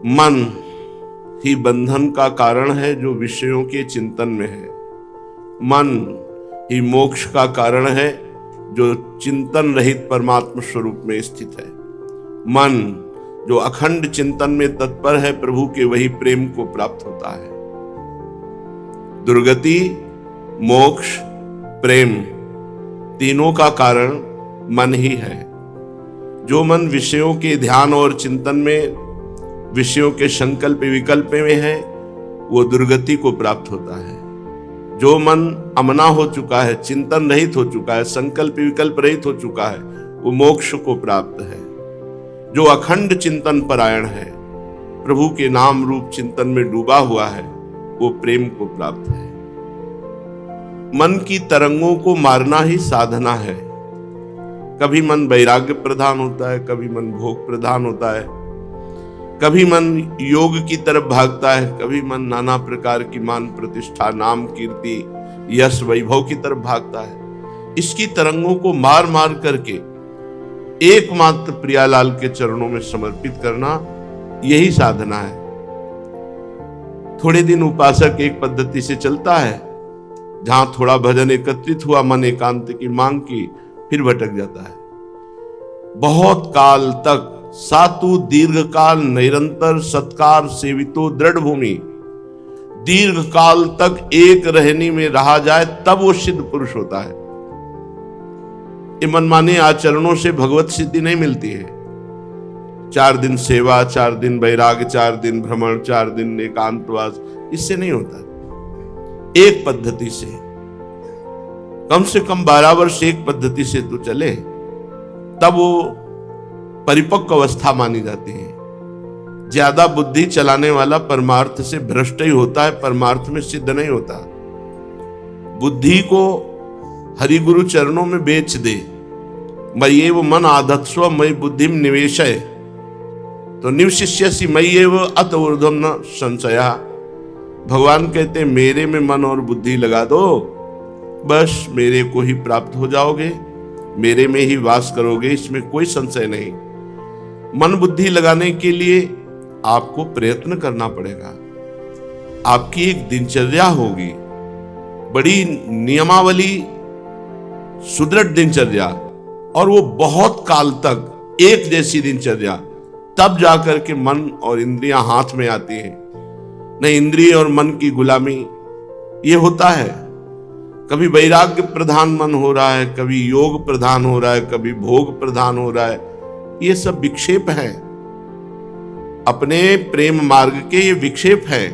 मन ही बंधन का कारण है जो विषयों के चिंतन में है। मन ही मोक्ष का कारण है जो चिंतन रहित परमात्मा स्वरूप में स्थित है। मन जो अखंड चिंतन में तत्पर है प्रभु के, वही प्रेम को प्राप्त होता है। दुर्गति, मोक्ष, प्रेम तीनों का कारण मन ही है। जो मन विषयों के ध्यान और चिंतन में, विषयों के संकल्प विकल्प में है, वो दुर्गति को प्राप्त होता है। जो मन अमना हो चुका है, चिंतन रहित हो चुका है, संकल्प विकल्प रहित हो चुका है, वो मोक्ष को प्राप्त है। जो अखंड चिंतन परायण है, प्रभु के नाम रूप चिंतन में डूबा हुआ है, वो प्रेम को प्राप्त है। मन की तरंगों को मारना ही साधना है। कभी मन वैराग्य प्रधान होता है, कभी मन भोग प्रधान होता है, कभी मन योग की तरफ भागता है, कभी मन नाना प्रकार की मान प्रतिष्ठा, नाम कीर्ति, यश वैभव की तरफ भागता है। इसकी तरंगों को मार मार करके एकमात्र प्रियालाल के चरणों में समर्पित करना, यही साधना है। थोड़े दिन उपासक एक पद्धति से चलता है, जहां थोड़ा भजन एकत्रित हुआ, मन एकांत की मांग की, फिर भटक जाता है। बहुत काल तक सातु दीर्घ काल निरंतर सत्कार सेवितो दृढ़ भूमि, दीर्घ काल तक एक रहनी में रहा जाए तब वो सिद्ध पुरुष होता है। ये मनमाने आचरणों से भगवत सिद्धि नहीं मिलती है। 4 दिन सेवा, 4 दिन वैराग्य, 4 दिन भ्रमण, 4 दिन एकांतवास, इससे नहीं होता। एक पद्धति से, कम से कम 12 वर्ष एक पद्धति से तो चले, तब वो परिपक्व अवस्था मानी जाती है। ज्यादा बुद्धि चलाने वाला परमार्थ से भ्रष्ट ही होता है, परमार्थ में सिद्ध नहीं होता। बुद्धि को हरि गुरु चरणों में बेच दे, मय्येव मन आधत्स्व मयि बुद्धिम निवेशय, तो निवशिष्यसि मय्येव अत ऊर्ध्वं न संशयः। भगवान कहते मेरे में मन और बुद्धि लगा दो, बस मेरे को ही प्राप्त हो जाओगे, मेरे में ही वास करोगे, इसमें कोई संशय नहीं। मन बुद्धि लगाने के लिए आपको प्रयत्न करना पड़ेगा। आपकी एक दिनचर्या होगी, बड़ी नियमावली, सुदृढ़ दिनचर्या, और वो बहुत काल तक एक जैसी दिनचर्या, तब जाकर के मन और इंद्रियां हाथ में आती हैं। नहीं इंद्रिय और मन की गुलामी ये होता है। कभी वैराग्य प्रधान मन हो रहा है, कभी योग प्रधान हो रहा है, कभी भोग प्रधान हो रहा है। ये सब विक्षेप है, अपने प्रेम मार्ग के ये विक्षेप है।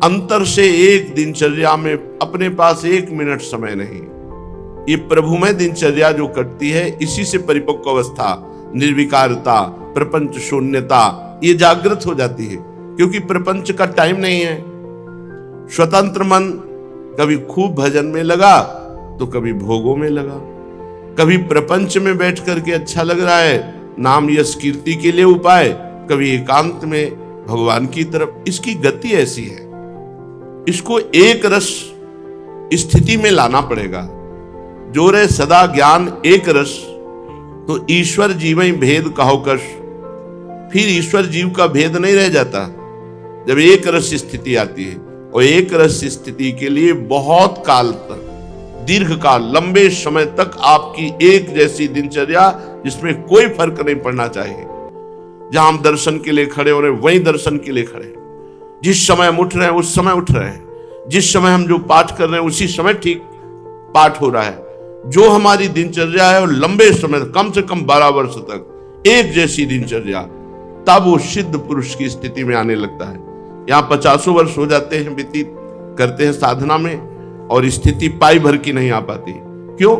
अंतर से एक दिनचर्या में अपने पास 1 मिनट समय नहीं। ये प्रभुमय दिनचर्या जो कटती है, इसी से परिपक्व अवस्था, निर्विकारता, प्रपंच शून्यता, ये जागृत हो जाती है। क्योंकि प्रपंच का टाइम नहीं है। स्वतंत्र मन कभी खूब भजन में लगा तो कभी भोगों में लगा, कभी प्रपंच में बैठ करके अच्छा लग रहा है, नाम यश कीर्ति के लिए उपाय, कभी एकांत में भगवान की तरफ। इसकी गति ऐसी है, इसको एक रस स्थिति में लाना पड़ेगा। जो रे सदा ज्ञान एक रस, तो ईश्वर जीव भेद कहो कश। फिर ईश्वर जीव का भेद नहीं रह जाता जब एक रस स्थिति आती है। और एक रस स्थिति के लिए बहुत काल तक, दीर्घ काल, लंबे समय तक आपकी एक जैसी दिनचर्या, जिसमें कोई फर्क नहीं पड़ना चाहिए। जहां हम दर्शन के लिए खड़े हो रहे हैं, वहीं दर्शन के लिए खड़े हैं। जिस समय हम उठ रहे हैं उस समय उठ रहे हैं। जिस समय हम जो पाठ कर रहे हैं उसी समय ठीक पाठ हो रहा है। जो हमारी दिनचर्या है, और लंबे समय, कम से कम 12 वर्ष तक एक जैसी दिनचर्या, तब वो सिद्ध पुरुष की स्थिति में आने लगता है। यहाँ 50 वर्ष हो जाते हैं, व्यतीत करते हैं साधना में, और स्थिति पाई भर की नहीं आ पाती। क्यों?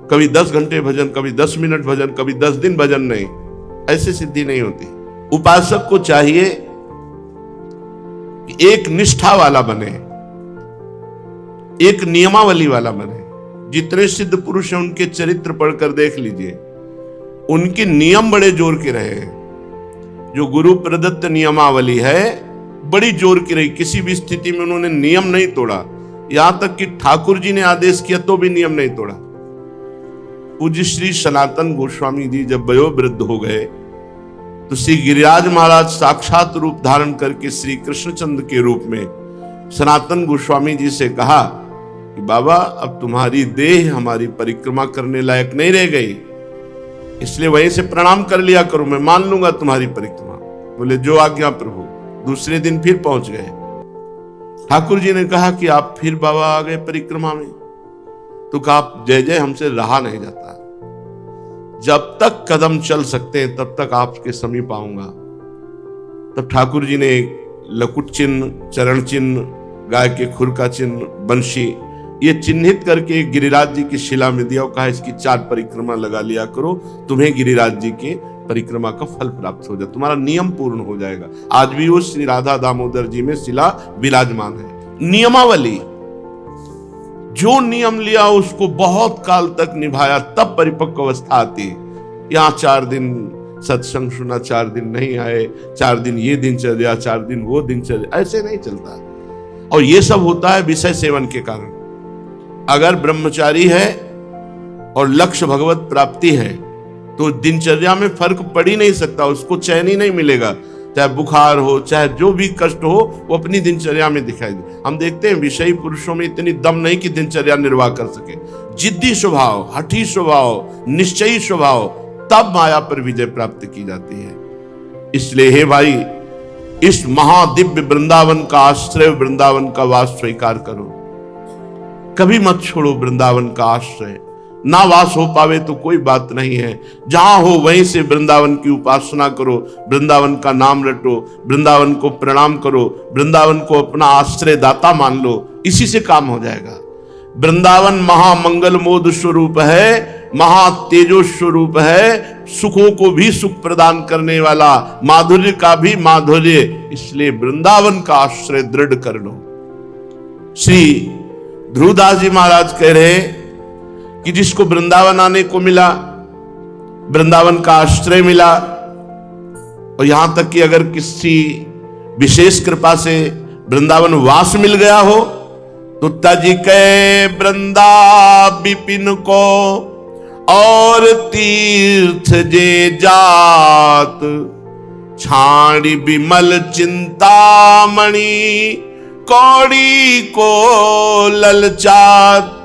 कभी 10 घंटे भजन, कभी 10 मिनट भजन, कभी 10 दिन भजन नहीं, ऐसे सिद्धि नहीं होती। उपासक को चाहिए कि एक निष्ठा वाला बने, एक नियमावली वाला बने। जितने सिद्ध पुरुष हैं उनके चरित्र पढ़कर देख लीजिए, उनके नियम बड़े जोर के रहे हैं। जो गुरु प्रदत्त नियमावली है, बड़ी जोर की रही। किसी भी स्थिति में उन्होंने नियम नहीं तोड़ा। यहां तक कि ठाकुर जी ने आदेश किया तो भी नियम नहीं तोड़ा। पूज्य श्री सनातन गोस्वामी जी जब वयोवृद्ध हो गए तो श्री गिरिराज महाराज साक्षात रूप धारण करके श्री कृष्णचंद्र के रूप में सनातन गोस्वामी जी से कहा कि बाबा अब तुम्हारी देह हमारी परिक्रमा करने लायक नहीं रह गई, इसलिए वहीं से प्रणाम कर लिया करो, मैं मान लूंगा तुम्हारी परिक्रमा। बोले जो आज्ञा प्रभु। दूसरे दिन फिर पहुंच गए। ठाकुर जी ने कहा कि आप फिर बाबा आ गए परिक्रमा में। तो कहा जय जय हमसे रहा नहीं जाता, जब तक कदम चल सकते हैं तब तक आपके समीप आऊंगा। तब ठाकुर जी ने लकुट चिन्ह, चरण चिन्ह, गाय के खुर का चिन्ह, बंशी, ये चिन्हित करके गिरिराज जी की शिला में दिया और कहा इसकी 4 परिक्रमा लगा लिया करो, तुम्हें गिरिराज जी के परिक्रमा का फल प्राप्त हो जाए, तुम्हारा नियम पूर्ण हो जाएगा। आज भी वो श्री राधा दामोदर जी में शिला विराजमान है। नियमावली, जो नियम लिया उसको बहुत काल तक निभाया, तब परिपक्व अवस्था आती। यहाँ 4 दिन सत्संग सुना, 4 दिन नहीं आए, 4 दिन ये दिनचर्या, 4 दिन वो दिनचर्या, ऐसे नहीं चलता। और ये सब होता है विषय सेवन के कारण। अगर ब्रह्मचारी है और लक्ष्य भगवत प्राप्ति है तो दिनचर्या में फर्क पड़ ही नहीं सकता, उसको चैन ही नहीं मिलेगा। चाहे बुखार हो, चाहे जो भी कष्ट हो, वो अपनी दिनचर्या में दिखाई दे। हम देखते हैं विषयी पुरुषों में इतनी दम नहीं कि दिनचर्या निर्वाह कर सके। जिद्दी स्वभाव, हठी स्वभाव, निश्चयी स्वभाव, तब माया पर विजय प्राप्त की जाती है। इसलिए हे भाई, इस महादिव्य वृंदावन का आश्रय, वृंदावन का वास स्वीकार करो। कभी मत छोड़ो वृंदावन का आश्रय। ना वास हो पावे तो कोई बात नहीं है, जहां हो वहीं से वृंदावन की उपासना करो, वृंदावन का नाम रटो, वृंदावन को प्रणाम करो, वृंदावन को अपना आश्रय दाता मान लो, इसी से काम हो जाएगा। वृंदावन महामंगल मोद स्वरूप है, महातेजो स्वरूप है, सुखों को भी सुख प्रदान करने वाला, माधुर्य का भी माधुर्य, इसलिए वृंदावन का आश्रय दृढ़ कर लो। श्री ध्रुवदास जी महाराज कह रहे कि जिसको वृंदावन आने को मिला, वृंदावन का आश्रय मिला, और यहां तक कि अगर किसी विशेष कृपा से वृंदावन वास मिल गया हो, तो तज के वृंदा विपिन को और तीर्थ जे जात, छाड़ी विमल चिंतामणि कौड़ी को ललचात।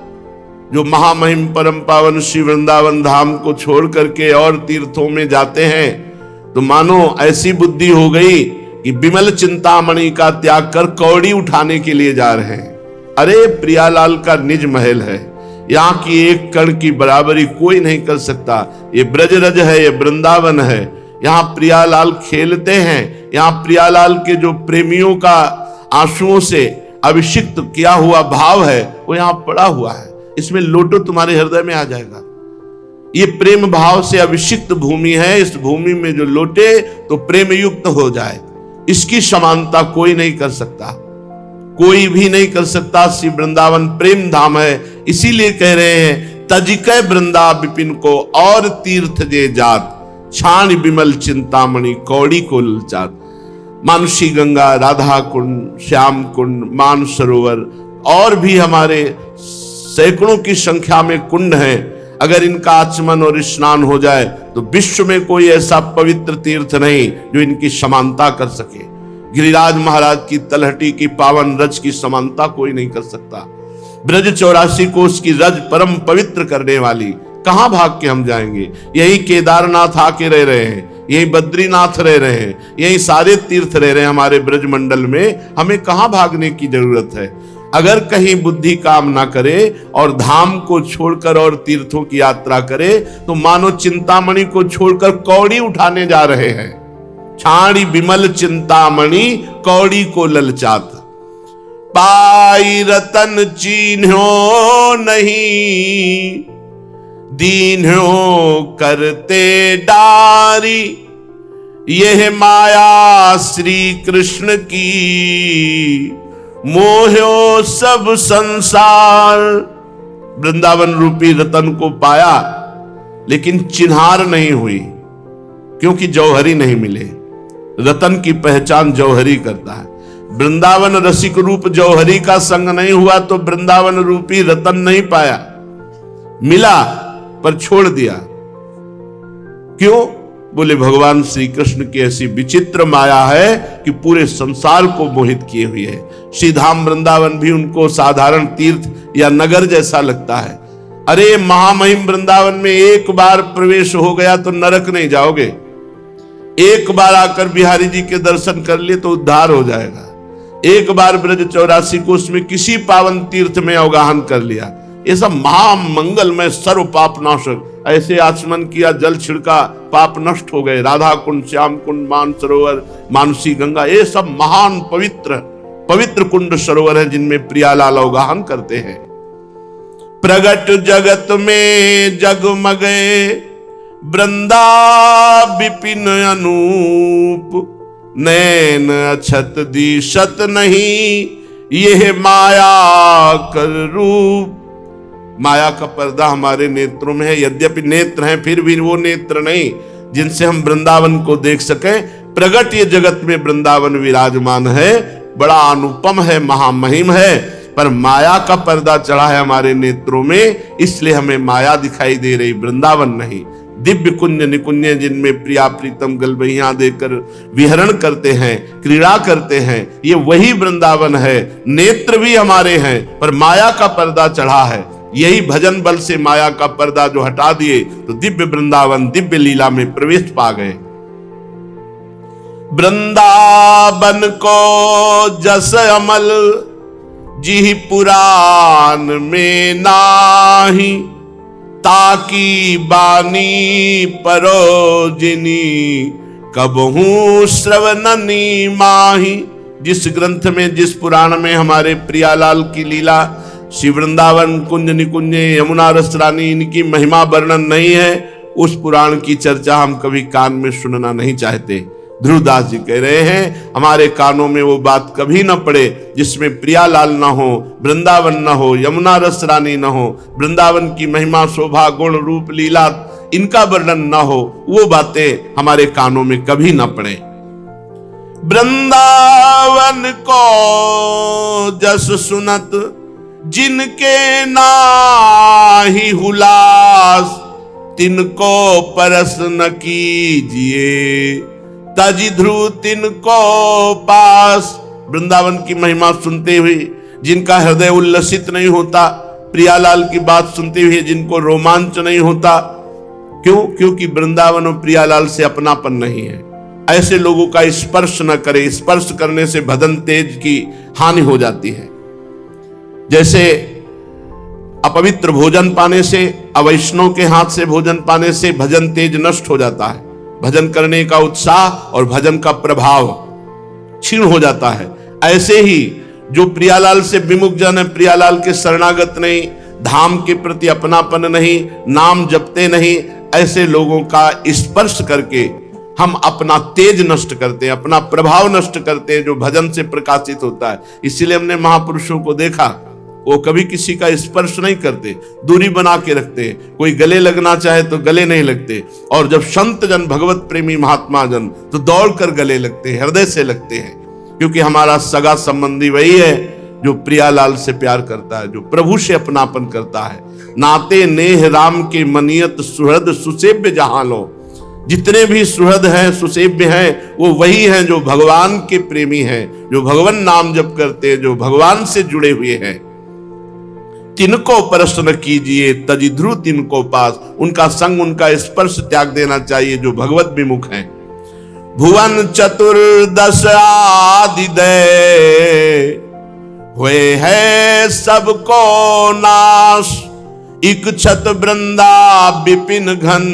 जो महामहिम परम पावन श्री वृंदावन धाम को छोड़ करके और तीर्थों में जाते हैं, तो मानो ऐसी बुद्धि हो गई कि विमल चिंतामणि का त्याग कर कौड़ी उठाने के लिए जा रहे हैं। अरे प्रियालाल का निज महल है, यहाँ की एक कण की बराबरी कोई नहीं कर सकता। ये ब्रजरज है, ये वृंदावन है, यहाँ प्रियालाल खेलते हैं। यहाँ प्रियालाल के जो प्रेमियों का आंसुओं से अभिषिक्त किया हुआ भाव है, वो यहाँ पड़ा हुआ है। इसमें लोटो तुम्हारे हृदय में आ जाएगा। ये प्रेम भाव से अभिषिक्त भूमि है, इस भूमि में जो लोटे तो प्रेम युक्त हो जाए। इसकी समानता कोई नहीं कर सकता, कोई भी नहीं कर सकता। श्री वृंदावन प्रेम धाम है, इसीलिए कह रहे हैं तजिकै वृंदा विपिन को और तीर्थ जे जात, छाण विमल चिंतामणि कौड़ी को ललचात। मानसी गंगा, राधा कुंड, श्याम कुंड, मान सरोवर और भी हमारे सैकड़ों की संख्या में कुंड हैं। अगर इनका आचमन और स्नान हो जाए तो विश्व में कोई ऐसा पवित्र तीर्थ नहीं जो इनकी समानता कर सके। गिरिराज महाराज की तलहटी की पावन रज की समानता कोई नहीं कर सकता। ब्रज 84 कोस की रज परम पवित्र करने वाली, कहां भाग के हम जाएंगे? यही केदारनाथ आके रह रहे हैं, यही बद्रीनाथ रह रहे हैं, यही सारे तीर्थ रह रहे हैं हमारे ब्रज मंडल में। हमें कहां भागने की जरूरत है? अगर कहीं बुद्धि काम ना करे और धाम को छोड़कर और तीर्थों की यात्रा करे, तो मानो चिंतामणि को छोड़कर कौड़ी उठाने जा रहे हैं। छाड़ी विमल चिंतामणि कौड़ी को ललचात, पाई रतन चीन्हो नहीं, दीन्हो करते डारी, यह माया श्री कृष्ण की, मोह्यो सब संसार। वृंदावन रूपी रतन को पाया लेकिन चिन्हार नहीं हुई, क्योंकि जौहरी नहीं मिले। रतन की पहचान जौहरी करता है। वृंदावन रसिक रूप जौहरी का संग नहीं हुआ तो वृंदावन रूपी रतन नहीं पाया। मिला पर छोड़ दिया। क्यों? बोले भगवान श्री कृष्ण की ऐसी विचित्र माया है कि पूरे संसार को मोहित किए हुए है। श्री धाम वृंदावन भी उनको साधारण तीर्थ या नगर जैसा लगता है। अरे महामहिम वृंदावन में एक बार प्रवेश हो गया तो नरक नहीं जाओगे, एक बार आकर बिहारी जी के दर्शन कर लिए तो उद्धार हो जाएगा। एक बार ब्रज 84 को उसमें किसी पावन तीर्थ में अवगाहन कर लिया, ये सब महामंगलमय सर्व पाप नाशक, ऐसे आचमन किया जल छिड़का पाप नष्ट हो गए। राधा कुंड, श्याम कुंड, मानसरोवर, मानसी गंगा, ये सब महान पवित्र कुंड सरोवर है जिनमें प्रियालाल अवगाहन करते हैं। प्रगट जगत में जगमगे वृंदा विपिन अनूप, नैन अछत दिशत नहीं यह माया कर रूप। माया का पर्दा हमारे नेत्रों में है, यद्यपि नेत्र हैं फिर भी वो नेत्र नहीं जिनसे हम वृंदावन को देख सकें। प्रगट ये जगत में वृंदावन विराजमान है, बड़ा अनुपम है, महामहिम है, पर माया का पर्दा चढ़ा है हमारे नेत्रों में, इसलिए हमें माया दिखाई दे रही, वृंदावन नहीं। दिव्य कुंज निकुंज जिनमें प्रिया प्रीतम गलबहियां देकर विहरण करते हैं, क्रीड़ा करते हैं, ये वही वृंदावन है। नेत्र भी हमारे हैं पर माया का पर्दा चढ़ा है। यही भजन बल से माया का पर्दा जो हटा दिए तो दिव्य वृंदावन दिव्य लीला में प्रवेश पा गए। वृंदावन को जस अमल जी पुराण में नाही, ताकी बानी परोजिनी कबहू श्रवणनी माही। जिस ग्रंथ में, जिस पुराण में हमारे प्रियालाल की लीला, श्री वृंदावन कुंज निकुंज यमुना रस रानी, इनकी महिमा वर्णन नहीं है, उस पुराण की चर्चा हम कभी कान में सुनना नहीं चाहते। ध्रुवदास जी कह रहे हैं हमारे कानों में वो बात कभी न पड़े जिसमें प्रियालाल न हो, वृंदावन न हो, यमुना रस रानी न हो, वृंदावन की महिमा शोभा गुण रूप लीला इनका वर्णन न हो, वो बातें हमारे कानों में कभी न पड़े। वृंदावन को जस सुनत जिनके नाहि हुलास, तिनको परस न कीजिए तजी ध्रुव तिनको पास। वृंदावन की महिमा सुनते हुए जिनका हृदय उल्लसित नहीं होता, प्रियालाल की बात सुनते हुए जिनको रोमांच नहीं होता, क्यों? क्योंकि वृंदावन और प्रियालाल से अपनापन नहीं है। ऐसे लोगों का स्पर्श न करे, स्पर्श करने से भजन तेज की हानि हो जाती है। जैसे अपवित्र भोजन पाने से, अवैष्णव के हाथ से भोजन पाने से भजन तेज नष्ट हो जाता है, भजन करने का उत्साह और भजन का प्रभाव क्षीण हो जाता है। ऐसे ही जो प्रियालाल से विमुख जन है, प्रियालाल के शरणागत नहीं, धाम के प्रति अपनापन नहीं, नाम जपते नहीं, ऐसे लोगों का स्पर्श करके हम अपना तेज नष्ट करते हैं, अपना प्रभाव नष्ट करते हैं जो भजन से प्रकाशित होता है। इसीलिए हमने महापुरुषों को देखा, वो कभी किसी का स्पर्श नहीं करते, दूरी बना के रखते हैं। कोई गले लगना चाहे तो गले नहीं लगते, और जब संत जन, भगवत प्रेमी महात्मा जन, तो दौड़कर गले लगते हैं, हृदय से लगते हैं, क्योंकि हमारा सगा संबंधी वही है जो प्रियालाल से प्यार करता है, जो प्रभु से अपनापन करता है। नाते नेह राम के मनियत सुहृद सुसेव्य जहां लो। जितने भी सुहृद हैं, सुसेव्य हैं, वो वही हैं जो भगवान के प्रेमी हैं, जो भगवान नाम जप करते हैं, जो भगवान से जुड़े हुए हैं। तिनको प्रश्न कीजिए तजी ध्रुव तिनको पास। उनका संग, उनका स्पर्श त्याग देना चाहिए जो भगवत विमुख हैं। भुवन चतुर्दश आदि दे हुए है सबको नाश, इक्षत वृंदा विपिन घन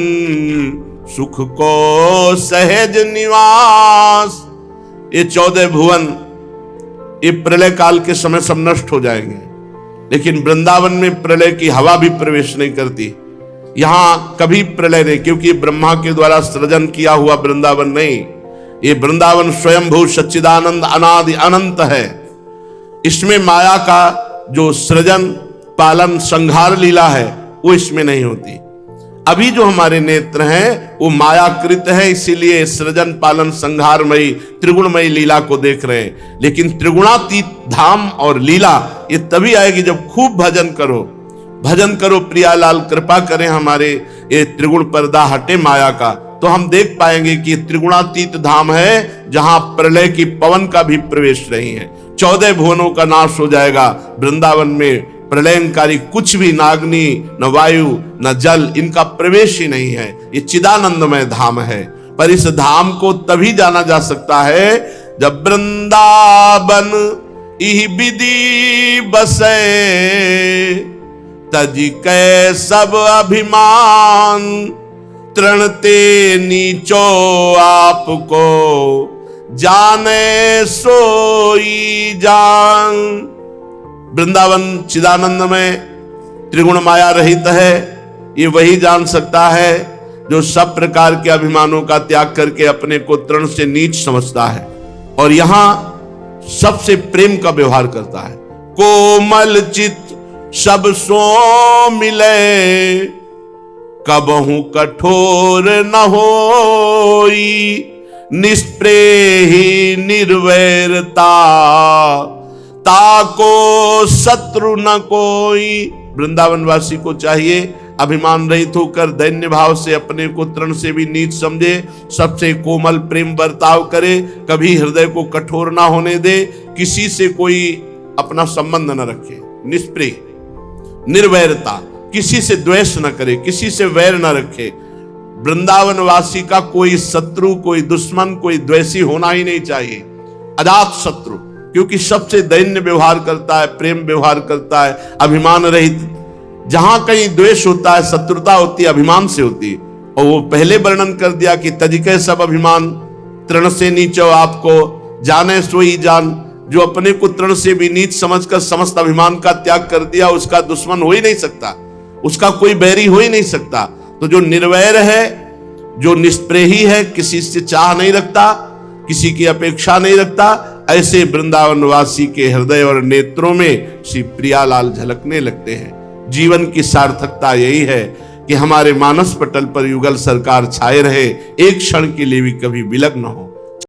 सुख को सहज निवास। ये 14 भुवन ये प्रलय काल के समय सब नष्ट हो जाएंगे, लेकिन वृंदावन में प्रलय की हवा भी प्रवेश नहीं करती। यहां कभी प्रलय नहीं, क्योंकि ब्रह्मा के द्वारा सृजन किया हुआ वृंदावन नहीं, ये वृंदावन स्वयंभू सच्चिदानंद अनादि अनंत है। इसमें माया का जो सृजन पालन संहार लीला है वो इसमें नहीं होती। अभी जो हमारे नेत्र हैं वो मायाकृत है, इसीलिए सृजन पालन संहारमयी त्रिगुणमयी लीला को देख रहे हैं। लेकिन त्रिगुणातीत धाम और लीला ये तभी आएगी जब खूब भजन करो, भजन करो। प्रियालाल कृपा करें, हमारे ये त्रिगुण पर्दा हटे माया का, तो हम देख पाएंगे कि त्रिगुणातीत धाम है जहां प्रलय की पवन का भी प्रवेश नहीं है। 14 भुवनों का नाश हो जाएगा। वृंदावन में प्रलयंकारी कुछ भी, नाग्नि न वायु न जल, इनका प्रवेश ही नहीं है। ये चिदानंदमय धाम है। पर इस धाम को तभी जाना जा सकता है जब वृंदावन इह विधि बसे, तजी कै सब अभिमान, तृणते नीचो आपको, जाने सोई जान। वृंदावन चिदानंद में त्रिगुण माया रहित है। ये वही जान सकता है जो सब प्रकार के अभिमानों का त्याग करके अपने को तृण से नीच समझता है और यहां सबसे प्रेम का व्यवहार करता है। कोमल चित सब सो मिले, कबहू कठोर न होई, निष्प्रेही निर्वैरता, ताको शत्रु न कोई। वृंदावन वासी को चाहिए अभिमान रहित होकर दैन्य भाव से अपने को तृण से भी नीच समझे, सबसे कोमल प्रेम बर्ताव करे, कभी हृदय को कठोर ना होने दे, किसी से कोई अपना संबंध न रखे, निष्प्रिय, निर्वैरता, किसी से द्वेष न करे, किसी से वैर न रखे। वृंदावन वासी का कोई शत्रु, कोई दुश्मन, कोई द्वेषी होना ही नहीं चाहिए, अजात शत्रु, क्योंकि सबसे दैन्य व्यवहार करता है, प्रेम व्यवहार करता है, अभिमान रहित। जहां कहीं द्वेष होता है, शत्रुता होती है, अभिमान से होती है। और वो पहले वर्णन कर दिया कि तजिके सब अभिमान, तृण से नीचो आपको, जाने सोई जान। जो अपने को तृण से भी नीच समझकर समस्त अभिमान का त्याग कर दिया, उसका दुश्मन हो ही नहीं सकता, उसका कोई बैरी हो ही नहीं सकता। तो जो निर्वैर है, जो निष्प्रेही है, किसी से चाह नहीं रखता, किसी की अपेक्षा नहीं रखता, ऐसे वृंदावन वासी के हृदय और नेत्रों में श्री प्रियालाल झलकने लगते हैं। जीवन की सार्थकता यही है कि हमारे मानस पटल पर युगल सरकार छाए रहे, एक क्षण के लिए भी कभी विलग न हो।